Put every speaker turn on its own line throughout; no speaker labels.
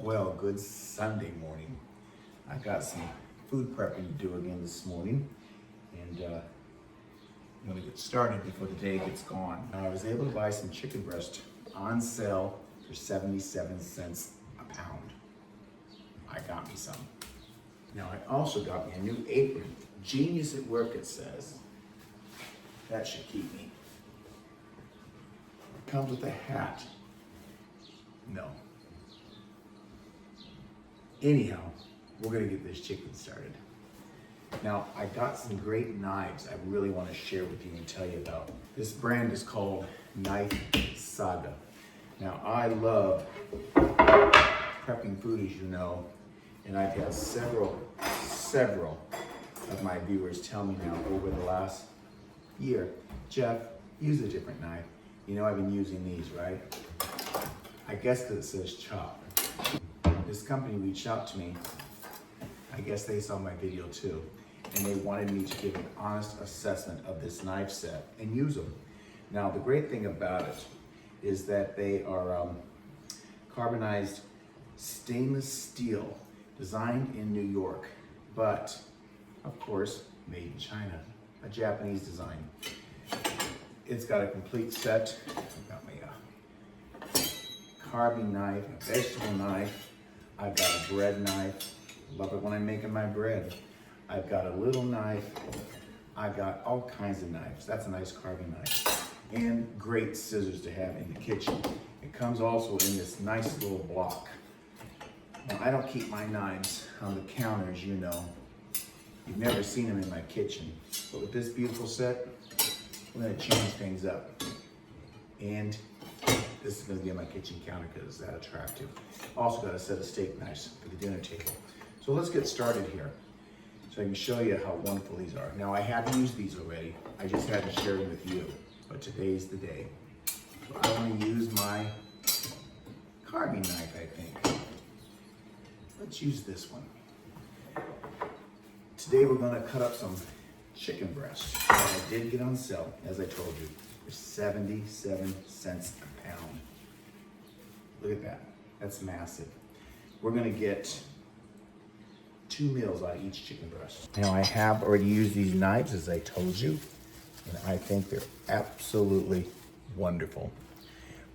Well, good Sunday morning. I got some food prepping to do again this morning, and I'm gonna get started before the day gets gone. Now, I was able to buy some chicken breast on sale for 77 cents a pound. I got me some. Now, I also got me a new apron. Genius at work, it says. That should keep me. It comes with a hat. No. Anyhow, we're gonna get this chicken started. Now, I got some great knives I really want to share with you and tell you about. This brand is called Knife Saga. Now, I love prepping food, as you know, and I've had several of my viewers tell me now over the last year, Jeff, use a different knife. You know I've been using these, right? I guess that it says chop. This company reached out to me. I guess they saw my video too, and they wanted me to give an honest assessment of this knife set and use them. Now, the great thing about it is that they are carbonized stainless steel, designed in New York, but of course, made in China, a Japanese design. It's got a complete set. I've got my carving knife, a vegetable knife. I've got a bread knife. Love it when I'm making my bread. I've got a little knife. I've got all kinds of knives. That's a nice carving knife. And great scissors to have in the kitchen. It comes also in this nice little block. Now, I don't keep my knives on the counter, as you know. You've never seen them in my kitchen. But with this beautiful set, we're gonna change things up. And this is gonna be on my kitchen counter because it's that attractive. Also got a set of steak knives for the dinner table. So let's get started here so I can show you how wonderful these are. Now, I have used these already. I just had to share them with you, but today's the day. So I wanna use my carving knife, I think. Let's use this one. Today we're gonna cut up some chicken breast that I did get on sale, as I told you, for 77 cents a pound. Look at that, that's massive. We're gonna get 2 meals out of each chicken breast. Now, I have already used these knives, as I told you, and I think they're absolutely wonderful.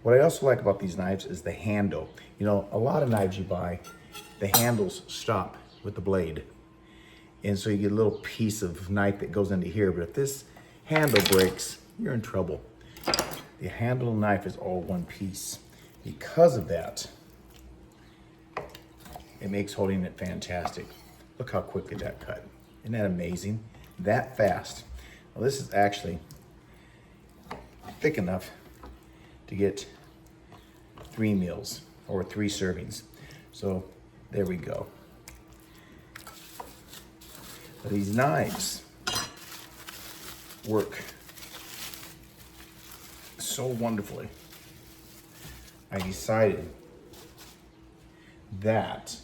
What I also like about these knives is the handle. You know, a lot of knives you buy, the handles stop with the blade. And so you get a little piece of knife that goes into here, but if this handle breaks, you're in trouble. The handle knife is all one piece. Because of that, it makes holding it fantastic. Look how quickly that cut. Isn't that amazing? That fast. Well, this is actually thick enough to get 3 meals or 3 servings. So there we go. But these knives work so wonderfully. I decided that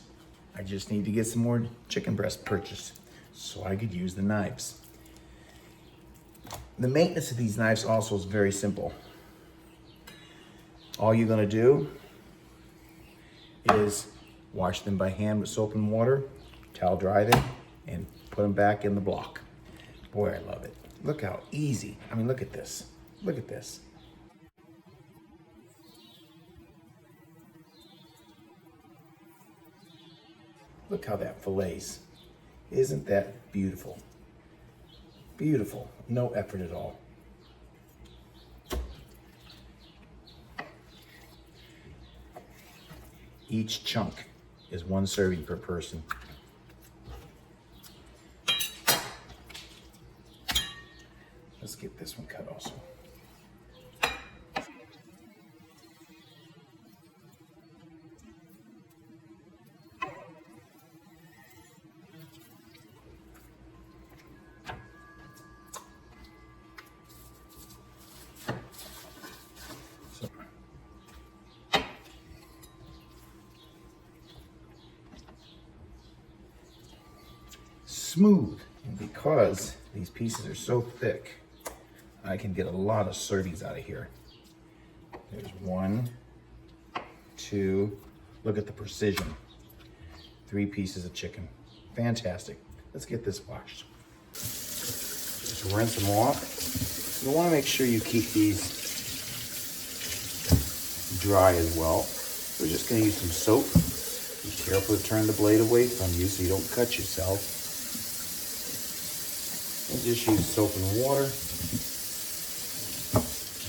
I just need to get some more chicken breast purchased so I could use the knives. The maintenance of these knives also is very simple. All you're gonna do is wash them by hand with soap and water, towel dry them, and put them back in the block. Boy, I love it. Look how easy. I mean, look at this. Look at this. Look how that fillets. Isn't that beautiful? Beautiful. No effort at all. Each chunk is 1 serving per person. Let's get this one cut also. Smooth, and because these pieces are so thick, I can get a lot of servings out of here. There's 1, 2, Look at the precision. 3 pieces of chicken. Fantastic. Let's get this washed. Just rinse them off. You want to make sure you keep these dry as well. We're just going to use some soap. Be careful to turn the blade away from you so you don't cut yourself. And just use soap and water.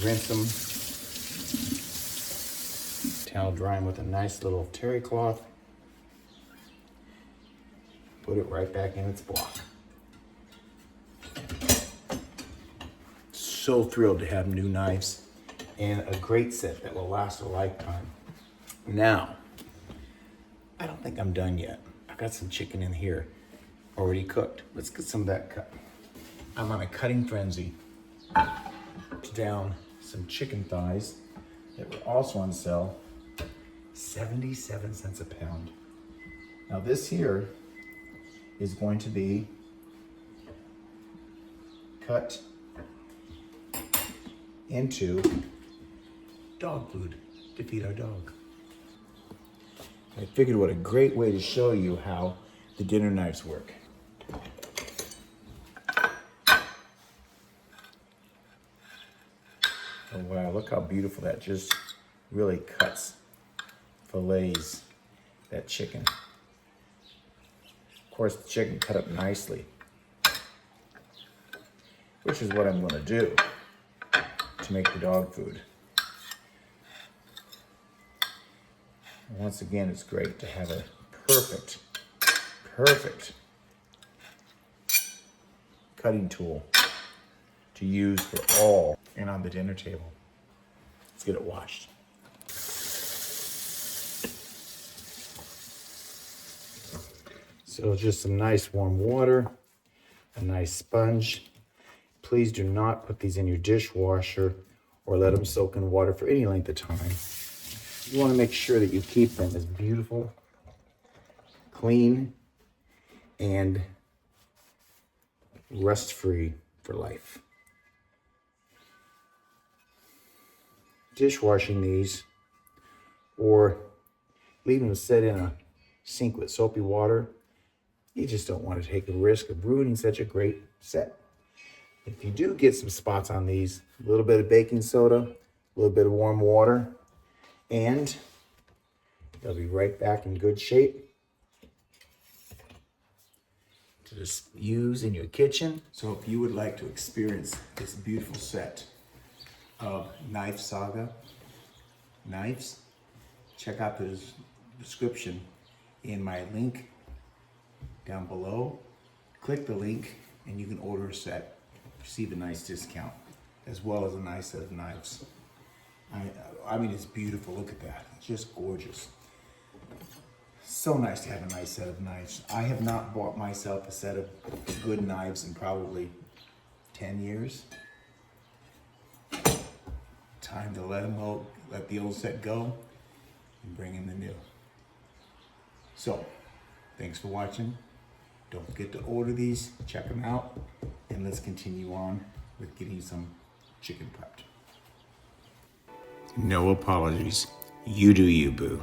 Rinse them. Towel dry them with a nice little terry cloth. Put it right back in its block. So thrilled to have new knives and a great set that will last a lifetime. Now, I don't think I'm done yet. I've got some chicken in here already cooked. Let's get some of that cut. I'm on a cutting frenzy. Down some chicken thighs that were also on sale, 77 cents a pound. Now this here is going to be cut into dog food to feed our dog. I figured what a great way to show you how the dinner knives work. Oh wow, look how beautiful that just really cuts, fillets that chicken. Of course, the chicken cut up nicely, which is what I'm going to do to make the dog food. And once again, it's great to have a perfect cutting tool to use for all and on the dinner table. Let's get it washed. So just some nice warm water, a nice sponge. Please do not put these in your dishwasher or let them soak in water for any length of time. You want to make sure that you keep them as beautiful, clean, and rust-free for life. Dishwashing these or leaving them set in a sink with soapy water, you just don't want to take a risk of ruining such a great set. If you do get some spots on these, a little bit of baking soda, a little bit of warm water, and they'll be right back in good shape to just use in your kitchen. So if you would like to experience this beautiful set of Knife Saga knives, check out the description in my link down below. Click the link and you can order a set, receive a nice discount, as well as a nice set of knives. I mean, it's beautiful. Look at that. It's just gorgeous. So nice to have a nice set of knives. I have not bought myself a set of good knives in probably 10 years. Time to let the old set go and bring in the new. So, thanks for watching. Don't forget to order these, check them out, and let's continue on with getting some chicken prepped. No apologies. You do you, boo.